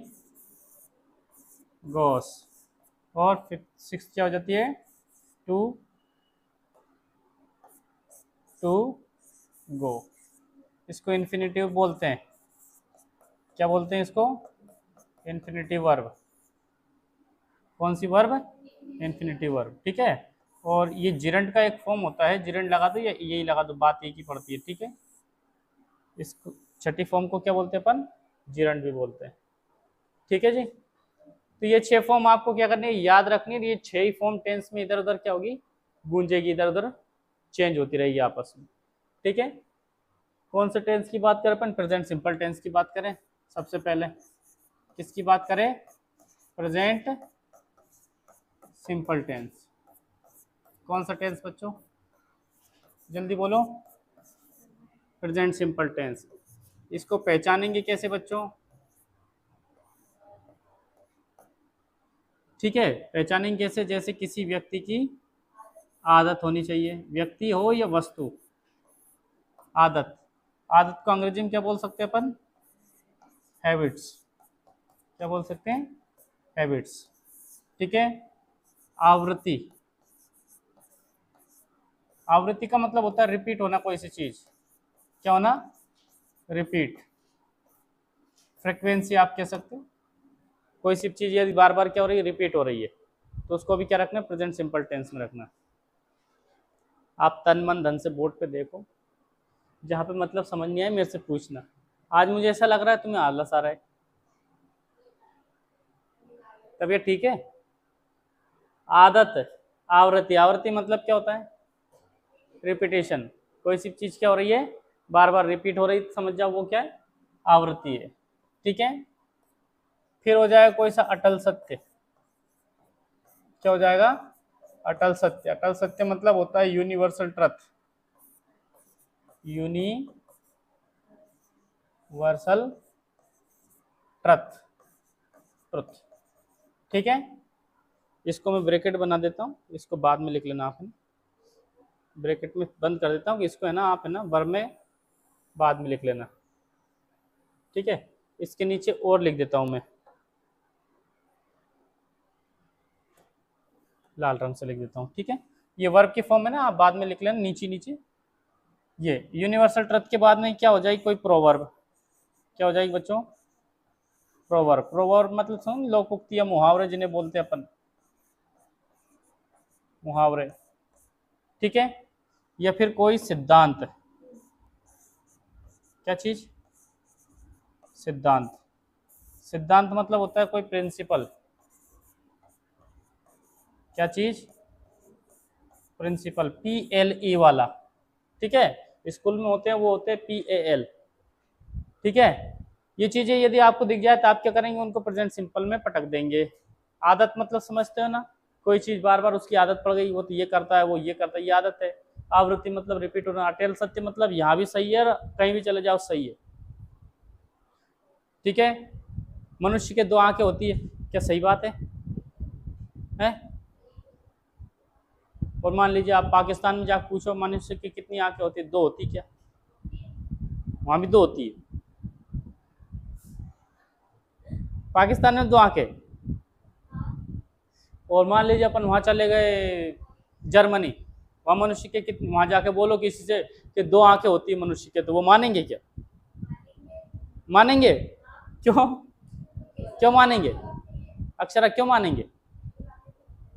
गोस। और फिफ्थ सिक्स क्या हो जाती है? To, to go. इसको इन्फिनेटिव बोलते हैं। क्या बोलते हैं इसको? Infinitive verb. कौन सी वर्ब? Infinitive verb. ठीक है, और ये जिरंड का एक फॉर्म होता है। जिरंड लगा दो या यही लगा दो, बात एक ही पड़ती है। ठीक है, इसको छठी फॉर्म को क्या बोलते हैं अपन? जिरंड भी बोलते हैं। ठीक है जी, तो ये 6 फॉर्म आपको क्या करनी है, याद रखनी है। ये 6 ही फॉर्म टेंस में इधर उधर क्या होगी, गूंजेगी, इधर उधर चेंज होती रहेगी आपस में। ठीक है, कौन से टेंस की बात करें अपन? प्रेजेंट सिंपल टेंस की बात करें सबसे पहले। किसकी बात करें? Present simple tense. कौन सा टेंस बच्चों, जल्दी बोलो? Present simple tense. इसको पहचानेंगे कैसे बच्चों? ठीक है, पहचानेंगे कैसे? जैसे किसी व्यक्ति की आदत होनी चाहिए, व्यक्ति हो या वस्तु। आदत, आदत को अंग्रेजी में क्या बोल सकते हैं अपन? हैबिट्स। क्या बोल सकते हैं? हैबिट्स। ठीक है, आवृत्ति, आवृत्ति का मतलब होता है रिपीट होना कोई सी चीज। क्या होना? रिपीट। फ्रिक्वेंसी आप कह सकते हो, कोई सी चीज यदि बार बार क्या हो रही है, रिपीट हो रही है, तो उसको भी क्या रखना है? प्रेजेंट सिंपल टेंस में रखना। आप तन मन धन से बोर्ड पे देखो, जहाँ पे मतलब समझ नहीं आए मेरे से पूछना। आज मुझे ऐसा लग रहा है तुम्हें आलस आ रहा है। तबीयत ठीक है? आदत, आवृत्ति, आवृत्ति मतलब क्या होता है? रिपीटेशन। कोई सी चीज क्या हो रही है, बार बार रिपीट हो रही, समझ जाओ वो क्या है? आवृत्ति है। ठीक है, फिर हो जाएगा कोई सा अटल सत्य। क्या हो जाएगा? अटल सत्य। अटल सत्य मतलब होता है universal truth. Universal truth, truth. ठीक है, इसको मैं ब्रैकेट बना देता हूँ, इसको बाद में लिख लेना आप। ब्रैकेट में बंद कर देता हूँ, इसको है ना आप है ना वर्ब में बाद में लिख लेना। ठीक है, इसके नीचे और लिख देता हूँ मैं, लाल रंग से लिख देता हूँ। ठीक है, ये वर्ब की फॉर्म है ना, आप बाद में लिख लेना नीचे नीचे। ये यूनिवर्सल ट्रुथ के बाद में क्या हो जाएगी? कोई प्रोवर्ब। क्या हो जाएगी बच्चों? प्रोवर्ब। प्रोवर्ब मतलब सुन, लोकोक्ति या मुहावरे जिन्हें बोलते हैं अपन, मुहावरे। ठीक है, या फिर कोई सिद्धांत। क्या चीज? सिद्धांत। सिद्धांत मतलब होता है कोई प्रिंसिपल। क्या चीज? प्रिंसिपल, PLE वाला। ठीक है, स्कूल में होते हैं वो होते हैं PAL, ठीक है। ये चीजें यदि आपको दिख जाए तो आप क्या करेंगे, उनको प्रेजेंट सिंपल में पटक देंगे। आदत मतलब समझते हो ना, कोई चीज बार बार उसकी आदत पड़ गई, वो तो ये करता है, वो ये करता है, ये आदत है। आवृत्ति मतलब रिपीट होना। अटेल सत्य मतलब यहाँ भी सही है, कहीं भी चले जाओ सही है, ठीक है। मनुष्य के 2 आंखें होती है, क्या सही बात है? और मान लीजिए आप पाकिस्तान में जाकर पूछो मनुष्य की कितनी आंखें होती है, 2 होती, क्या वहां भी 2 होती है? पाकिस्तान में 2 आंखें। और मान लीजिए अपन वहां चले गए जर्मनी, वहां मनुष्य के कितने, वहां जाके बोलो किसी से कि 2 आंखें होती है मनुष्य के, तो वो मानेंगे क्या? मानेंगे? क्यों? क्यों मानेंगे? अक्षरा क्यों मानेंगे?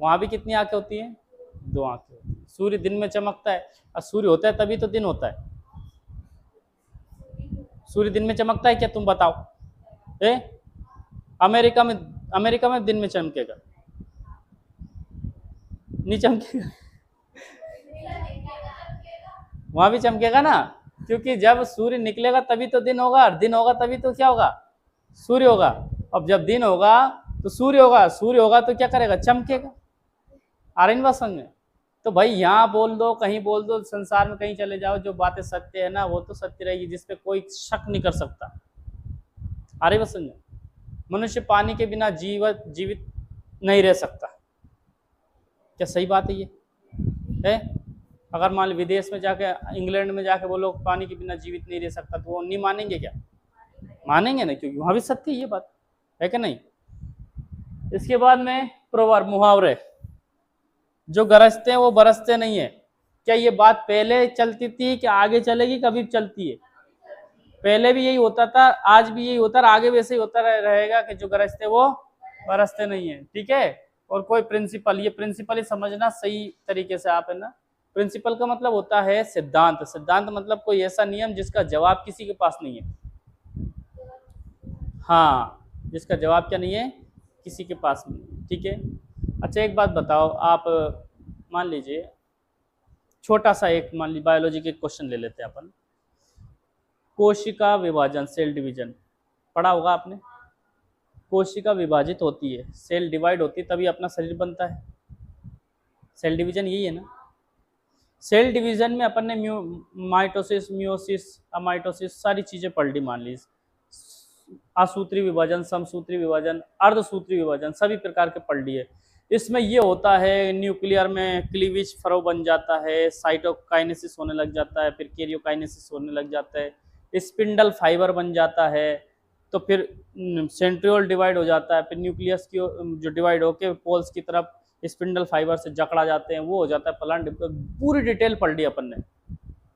वहां भी कितनी आंखें होती हैं? 2 आंखें होती हैं। सूर्य दिन में चमकता है, और सूर्य होता है तभी तो दिन होता है। सूर्य दिन में चमकता है क्या, तुम बताओ? ए? अमेरिका में दिन में चमकेगा? नहीं चमकेगा? वहां भी चमकेगा ना, क्योंकि जब सूर्य निकलेगा तभी तो दिन होगा, और दिन होगा तभी तो क्या होगा, सूर्य होगा। अब जब दिन होगा तो सूर्य होगा, सूर्य होगा तो क्या करेगा, चमकेगा। आ रही बात समझ में? तो भाई यहाँ बोल दो, कहीं बोल दो, संसार में कहीं चले जाओ, जो बातें सत्य है ना वो तो सत्य रहेगी, जिसपे कोई शक नहीं कर सकता। आ रही बात समझ में? मनुष्य पानी के बिना जीवित नहीं रह सकता, क्या सही बात है ये? है? अगर मान लो विदेश में जाके, इंग्लैंड में जाके वो लोग पानी के बिना जीवित नहीं रह सकता, तो वो नहीं मानेंगे क्या? मानेंगे ना, क्योंकि वहां भी सत्य ये बात है कि नहीं। इसके बाद में प्रोवर्ब, मुहावरे, जो गरजते हैं वो बरसते नहीं है। क्या ये बात पहले चलती थी कि आगे चलेगी, कभी चलती है? पहले भी यही होता था, आज भी यही होता है, आगे वैसे ही होता रहेगा कि जो गरजते वो बरसते नहीं है, ठीक है। और कोई प्रिंसिपल, ये प्रिंसिपल ही समझना सही तरीके से आप, है ना। प्रिंसिपल का मतलब होता है सिद्धांत। सिद्धांत मतलब कोई ऐसा नियम जिसका जवाब किसी के पास नहीं है। हाँ, जिसका जवाब क्या नहीं है, किसी के पास नहीं, ठीक है। अच्छा एक बात बताओ आप, मान लीजिए छोटा सा एक, मान लीजिए बायोलॉजी के क्वेश्चन ले लेते हैं अपन। कोशिका विभाजन, सेल डिवीजन पढ़ा होगा आपने। कोशिका विभाजित होती है, सेल डिवाइड होती है, तभी अपना शरीर बनता है। सेल डिवीजन यही है ना। सेल डिवीजन में अपन ने माइटोसिस, मियोसिस, अमाइटोसिस सारी चीजें पढ़ ली, मान लीजिए असूत्री विभाजन, समसूत्री विभाजन, अर्धसूत्री विभाजन, सभी प्रकार के पढ़ लिए। इसमें ये होता है न्यूक्लियर में क्लीवेज फरो बन जाता है, साइटोकाइनेसिस होने लग जाता है, फिर कैरियोकाइनेसिस होने लग जाता है, स्पिंडल फाइबर बन जाता है, तो फिर सेंट्रियोल डिवाइड हो जाता है, फिर न्यूक्लियस की जो डिवाइड होके पोल्स की तरफ स्पिंडल फाइबर से जकड़ा जाते हैं, वो हो जाता है प्लांट। पूरी डिटेल पढ़ ली अपन ने।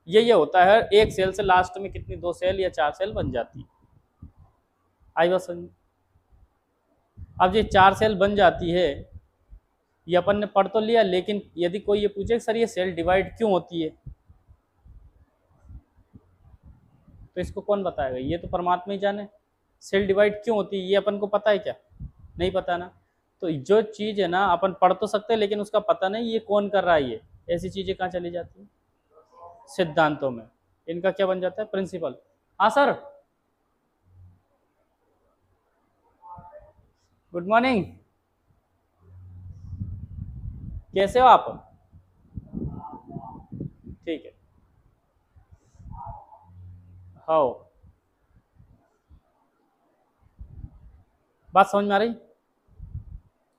ये होता है एक सेल से लास्ट में कितनी 2 सेल या 4 सेल बन जाती है। आई बात समझ? अब ये 4 सेल बन जाती है, ये अपन ने पढ़ तो लिया, लेकिन यदि कोई ये पूछे सर ये सेल डिवाइड क्यों होती है, तो इसको कौन बताएगा? ये तो परमात्मा ही जाने। सेल डिवाइड क्यों होती है ये अपन को पता है क्या? नहीं पता ना। तो जो चीज़ है ना अपन पढ़ तो सकते हैं, लेकिन उसका पता नहीं ये कौन कर रहा है, ये ऐसी चीज़ें कहाँ चली जाती हैं? सिद्धांतों में। इनका क्या बन जाता है? प्रिंसिपल। हाँ सर, गुड मॉर्निंग, कैसे हो आप? ठीक है। हाँ, बात समझ में आ रही?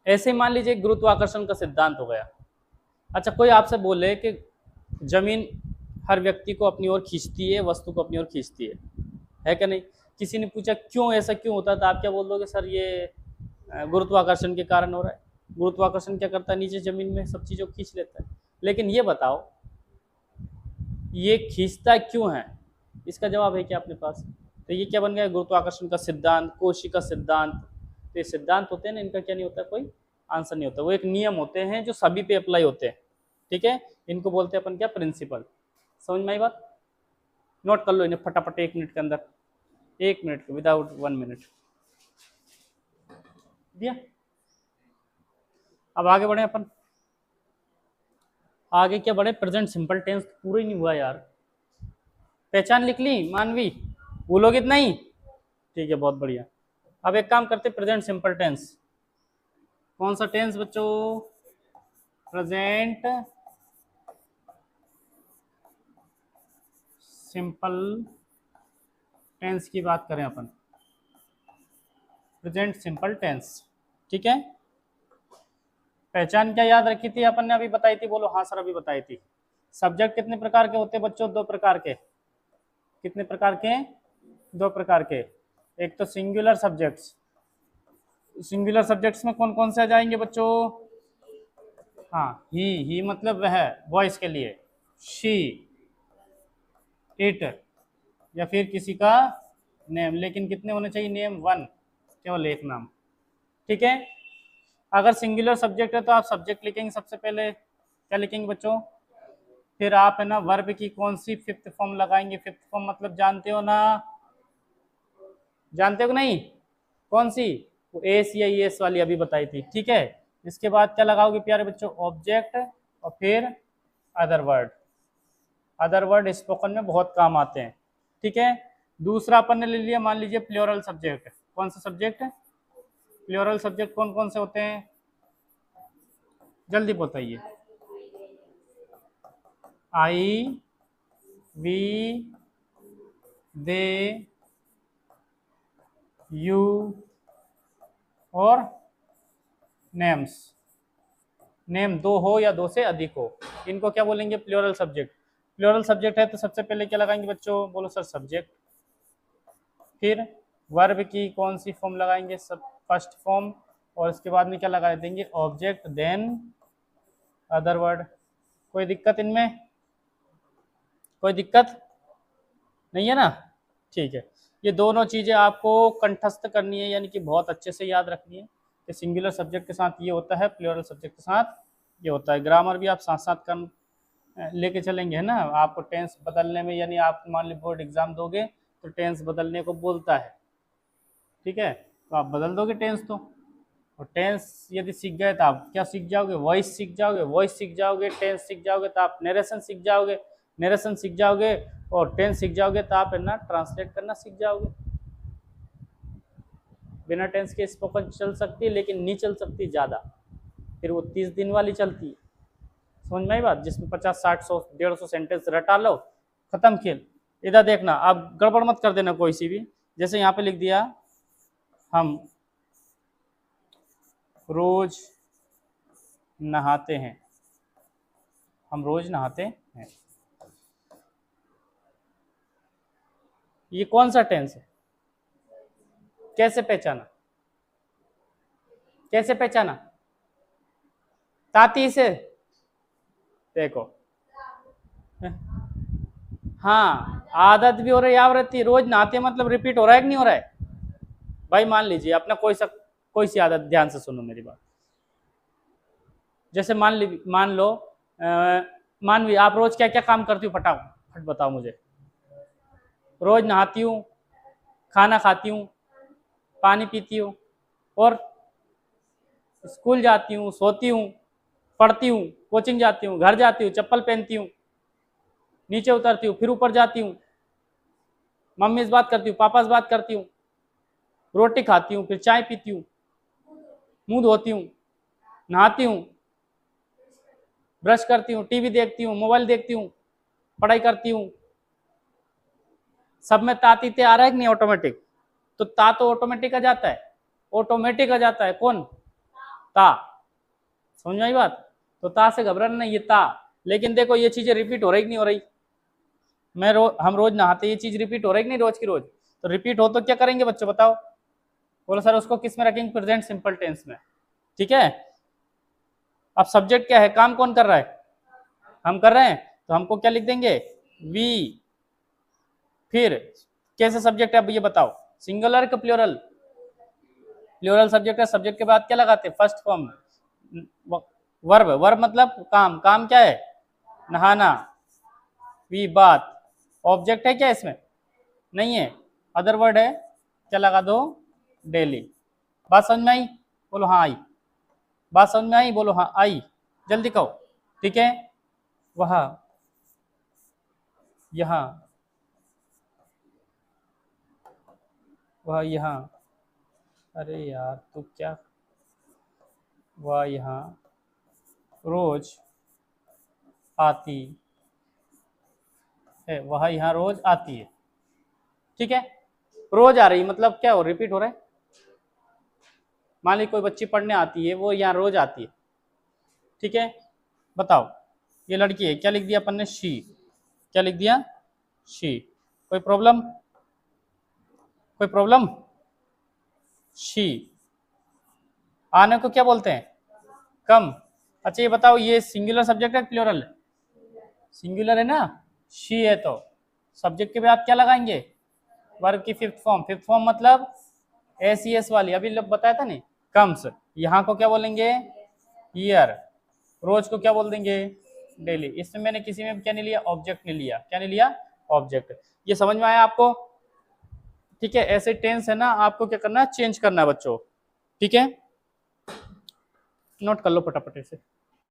ऐसे मान लीजिए गुरुत्वाकर्षण का सिद्धांत हो गया। अच्छा कोई आपसे बोले कि जमीन हर व्यक्ति को अपनी ओर खींचती है, वस्तु को अपनी ओर खींचती है क्या नहीं? किसी ने पूछा क्यों, ऐसा क्यों होता है, तो आप क्या बोल दोगे? सर ये गुरुत्वाकर्षण के कारण हो रहा है। गुरुत्वाकर्षण क्या करता है, नीचे जमीन में सब चीज़ों को खींच लेता है। लेकिन ये बताओ ये खींचता क्यों है, इसका जवाब है क्या अपने पास? तो ये क्या बन गया? गुरुत्वाकर्षण का सिद्धांत, कोशिका सिद्धांत। तो ये सिद्धांत होते हैं ना, इनका क्या नहीं होता, कोई आंसर नहीं होता। वो एक नियम होते हैं जो सभी पे अप्लाई होते हैं, ठीक है। इनको बोलते हैं अपन क्या, प्रिंसिपल। समझ में आई बात? नोट कर लो इन्हें फटाफट 1 मिनट के अंदर, 1 मिनट विदाउट 1 मिनट दिया। अब आगे बढ़े अपन। आगे क्या बढ़े? प्रेजेंट सिंपल टेंस पूरा ही नहीं हुआ यार। पहचान लिख ली मानवी, भूलोगे तो नहीं? ठीक है, बहुत बढ़िया। अब एक काम करते, प्रेजेंट सिंपल टेंस। कौन सा टेंस बच्चों? प्रेजेंट सिंपल टेंस की बात करें अपन, प्रेजेंट सिंपल टेंस। ठीक है, पहचान क्या याद रखी थी अपन ने, अभी बताई थी? बोलो हाँ सर, अभी बताई थी। सब्जेक्ट कितने प्रकार के होते हैं बच्चों? दो प्रकार के। कितने प्रकार के? दो प्रकार के। एक तो सिंगुलर सब्जेक्ट्स। सिंगुलर सब्जेक्ट्स में कौन कौन से आ जाएंगे बच्चों? हाँ, ही मतलब वह, वॉइस के लिए शी, इट, या फिर किसी का नेम। लेकिन कितने होने चाहिए नेम? वन, केवल एक नाम। ठीक है, अगर सिंगुलर सब्जेक्ट है तो आप सब्जेक्ट लिखेंगे सबसे पहले। क्या लिखेंगे बच्चों? फिर आप है ना वर्ब की कौन सी फिफ्थ फॉर्म लगाएंगे? फिफ्थ फॉर्म मतलब जानते हो ना? जानते हो कि नहीं? कौन सी? वो एस या एस वाली अभी बताई थी। ठीक है, इसके बाद क्या लगाओगे प्यारे बच्चों? ऑब्जेक्ट, और फिर other word. Other word spoken में बहुत काम आते हैं। ठीक है, दूसरा अपन ने ले लिया, मान लीजिए प्लूरल सब्जेक्ट। कौन सा सब्जेक्ट? प्लूरल सब्जेक्ट कौन कौन से होते हैं? जल्दी बताइए। आई, वी, दे, यू और नेम्स। नेम दो हो या दो से अधिक हो, इनको क्या बोलेंगे? Plural subject. प्लूरल सब्जेक्ट है तो सबसे पहले क्या लगाएंगे बच्चों? बोलो सर सब्जेक्ट। फिर वर्ब की कौन सी फॉर्म लगाएंगे? सब फर्स्ट फॉर्म, और इसके बाद में क्या लगा देंगे? Object, then other word. कोई दिक्कत इनमें? कोई दिक्कत नहीं है ना? ठीक है, ये दोनों चीज़ें आपको कंठस्थ करनी है, यानी कि बहुत अच्छे से याद रखनी है कि सिंगुलर सब्जेक्ट के साथ ये होता है, प्लूरल सब्जेक्ट के साथ ये होता है। ग्रामर भी आप साथ साथ कर लेके चलेंगे, है ना? आपको टेंस बदलने में, यानी आप मान ली बोर्ड एग्जाम दोगे तो टेंस बदलने को बोलता है। ठीक है, तो आप बदल दोगे टेंस तो। और टेंस यदि सीख गए तो आप क्या सीख जाओगे? वॉइस सीख जाओगे। वॉइस सीख जाओगे, टेंस सीख जाओगे तो आप नरेशन सीख जाओगे। नरेशन सीख जाओगे और टेंस सीख जाओगे तो आप है ना ट्रांसलेट करना सीख जाओगे। बिना टेंस के स्पोकन चल सकती है, लेकिन नहीं चल सकती ज़्यादा, फिर वो 30 दिन वाली चलती है। समझ में आई बात? जिसमें 50, 60, 100, 150 सेंटेंस रटा लो, खत्म खेल। इधर देखना, आप गड़बड़ मत कर देना कोई सी भी। जैसे यहाँ पे लिख दिया, हम रोज नहाते हैं। हम रोज नहाते हैं, ये कौन सा टेंस है? कैसे पहचाना? कैसे पहचाना? ताती से देखो, हाँ आदत भी हो रही है, आवृत्ति। रोज नहाते मतलब रिपीट हो रहा है कि नहीं हो रहा है? भाई मान लीजिए अपना कोई सी आदत, ध्यान से सुनो मेरी बात। जैसे मान लो मानवी, आप रोज क्या क्या काम करती हो? फटाफट बताओ मुझे। रोज नहाती हूँ, खाना खाती हूँ, पानी पीती हूँ, और स्कूल जाती हूँ, सोती हूँ, पढ़ती हूँ, कोचिंग जाती हूँ, घर जाती हूँ, चप्पल पहनती हूँ, नीचे उतरती हूँ, फिर ऊपर जाती हूँ, मम्मी से बात करती हूँ, पापा से बात करती हूँ, रोटी खाती हूँ, फिर चाय पीती हूँ, मुंह धोती हूँ, नहाती हूँ, ब्रश करती हूँ, टीवी देखती हूँ, मोबाइल देखती हूँ, पढ़ाई करती हूँ। सब में तातीते आ रहा है कि नहीं? ऑटोमेटिक। तो ता तो ऑटोमेटिक आ जाता है, ऑटोमेटिक आ जाता है। कौन? ता। समझ में आई बात? तो ता से घबराना नहीं, ये ता। लेकिन देखो ये चीजें रिपीट हो रही कि नहीं हो रही? हम रोज नहाते, ये चीज रिपीट हो रही कि नहीं रोज की रोज? तो रिपीट हो तो क्या करेंगे बच्चों बताओ? बोलो सर उसको किस में रखेंगे? प्रेजेंट सिंपल टेंस में। ठीक है, अब सब्जेक्ट क्या है? काम कौन कर रहा है? हम कर रहे हैं, तो हमको क्या लिख देंगे? वी। फिर कैसे सब्जेक्ट है अब ये बताओ? सिंगुलर का प्लूरल? प्लूरल सब्जेक्ट है, सब्जेक्ट के बाद क्या लगाते हैं? First form verb. वर्ब मतलब काम। काम क्या है? नहाना। वी बात। ऑब्जेक्ट है क्या इसमें? नहीं है। अदर वर्ड है, क्या लगा दो? डेली। बात समझ में आई? बोलो हाँ आई। बात समझ में आई? बोलो हाँ आई। जल्दी कहो। ठीक है, वहाँ, यहाँ, वह यहाँ, अरे यार तू क्या, वह यहाँ रोज आती है, वह यहाँ रोज आती है। ठीक है, रोज आ रही मतलब क्या हो, रिपीट हो रहा है। मान ली कोई बच्ची पढ़ने आती है, वो यहाँ रोज आती है। ठीक है, बताओ ये लड़की है, क्या लिख दिया अपन ने, शी। क्या लिख दिया, शी। कोई प्रॉब्लम, कोई प्रॉब्लम। शी आने को क्या बोलते हैं, कम। अच्छा ये बताओ, ये सिंगुलर सब्जेक्ट है प्लूरल है, सिंगुलर है ना, शी है तो सब्जेक्ट के बाद क्या लगाएंगे, वर्ब की फिफ्थ फॉर्म। फिफ्थ फॉर्म मतलब एस ई एस वाली, अभी लोग बताया था नहीं, कम्स। यहाँ को क्या बोलेंगे, ईयर। रोज को क्या बोल देंगे, डेली। इसमें मैंने किसी में क्या नहीं लिया, ऑब्जेक्ट नहीं लिया। क्या नहीं लिया, ऑब्जेक्ट। ये समझ में आया आपको। ठीक है, ऐसे टेंस है ना, आपको क्या करना है, चेंज करना है बच्चों। ठीक है, नोट कर लो फटाफट से।